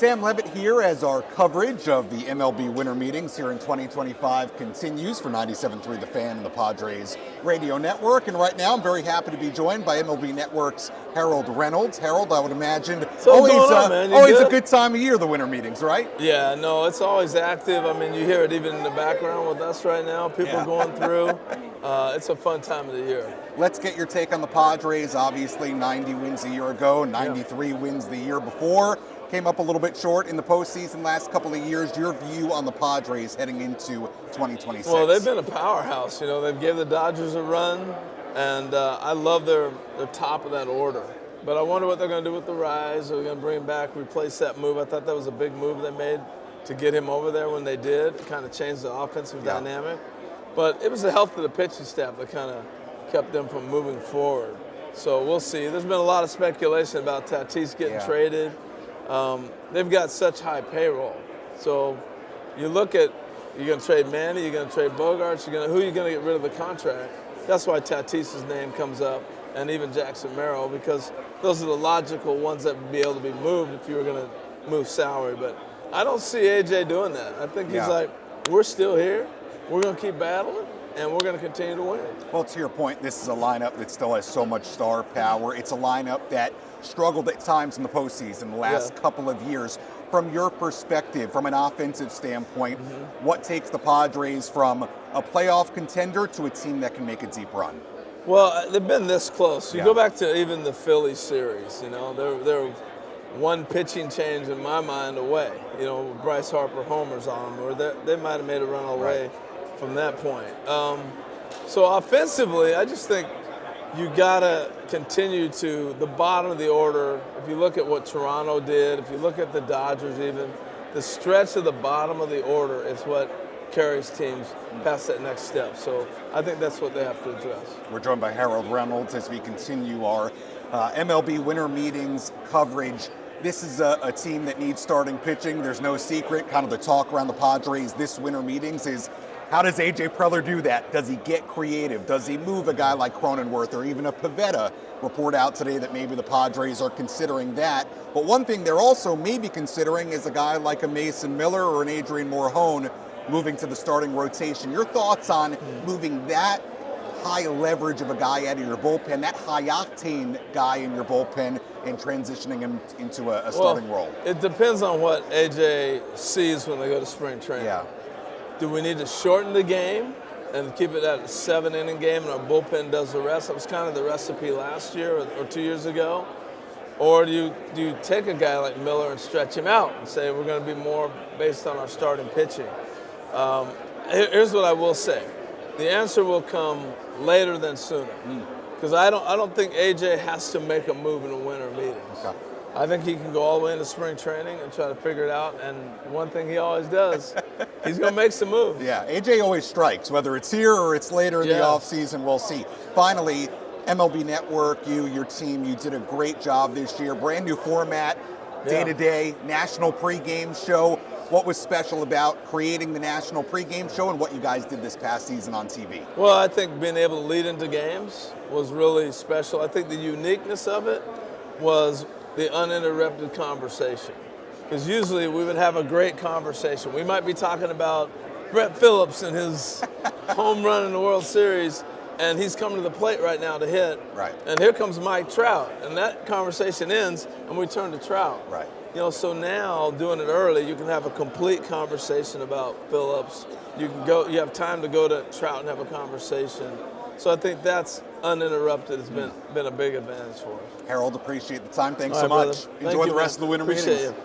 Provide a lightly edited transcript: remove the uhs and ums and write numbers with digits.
Sam Levitt here as our coverage of the MLB winter meetings here in 2025 continues for 97.3 The Fan and the Padres radio network. And right now I'm very happy to be joined by MLB Network's Reynolds. Harold, I would imagine always a good time of year, the winter meetings, right? Yeah, no, it's always active. I mean, you hear it even in the background with us right now, people going through. It's a fun time of the year. Let's get your take on the Padres. Obviously 90 wins a year ago, 93 wins the year before. Came up a little bit short in the postseason last couple of years. Your view on the Padres heading into 2026? Well, they've been a powerhouse. You know, they've given the Dodgers a run, and I love their top of that order. But I wonder what they're going to do with the Rise. Are they going to bring him back, replace that move? I thought that was a big move they made to get him over there when they did. It kind of changed the offensive dynamic. But it was the health of the pitching staff that kind of kept them from moving forward. So we'll see. There's been a lot of speculation about Tatis getting traded. They've got such high payroll. So you look at, you're going to trade Manny, you're going to trade Bogarts, who are you going to get rid of the contract? That's why Tatis's name comes up, and even Jackson Merrill, because those are the logical ones that would be able to be moved if you were going to move salary. But I don't see AJ doing that. I think he's like, we're still here, we're going to keep battling, and we're going to continue to win. Well, to your point, this is a lineup that still has so much star power. It's a lineup that struggled at times in the postseason the last couple of years. From your perspective, from an offensive standpoint, what takes the Padres from a playoff contender to a team that can make a deep run? Well, they've been this close. You go back to even the Phillies series, you know, they're one pitching change in my mind away. You know, Bryce Harper homers on them, or they might have made a run away from that point. So offensively, I just think you gotta continue to the bottom of the order. If you look at what Toronto did, if you look at the Dodgers even, the stretch of the bottom of the order is what carries teams past that next step. So I think that's what they have to address. We're joined by Reynolds as we continue our MLB winter meetings coverage. This is a team that needs starting pitching. There's no secret. Kind of the talk around the Padres this winter meetings is, how does A.J. Preller do that? Does he get creative? Does he move a guy like Cronenworth or even a Pivetta? Report out today that maybe the Padres are considering that. But one thing they're also maybe considering is a guy like a Mason Miller or an Adrian Morhone moving to the starting rotation. Your thoughts on moving that high leverage of a guy out of your bullpen, that high octane guy in your bullpen, and transitioning him into a starting role? It depends on what A.J. sees when they go to spring training. Do we need to shorten the game and keep it at a 7-inning game and our bullpen does the rest? That was kind of the recipe last year or 2 years ago. Or do you take a guy like Miller and stretch him out and say we're going to be more based on our starting pitching? Here's what I will say. The answer will come later than sooner. Because I don't think A.J. has to make a move in a winter meeting. I think he can go all the way into spring training and try to figure it out. And one thing he always does, he's going to make some moves. Yeah, A.J. always strikes, whether it's here or it's later in the offseason, we'll see. Finally, MLB Network, your team, you did a great job this year. Brand new format, day-to-day, national pregame show. What was special about creating the national pregame show and what you guys did this past season on TV? Well, I think being able to lead into games was really special. I think the uniqueness of it was the uninterrupted conversation. Because usually we would have a great conversation. We might be talking about Brett Phillips and his home run in the World Series, and he's coming to the plate right now to hit. And here comes Mike Trout, and that conversation ends, and we turn to Trout. You know, so now doing it early, you can have a complete conversation about Phillips. You have time to go to Trout and have a conversation. So I think that's uninterrupted has been a big advantage for us. Harold, appreciate the time. Thanks so much. Enjoy the rest of the winter meetings.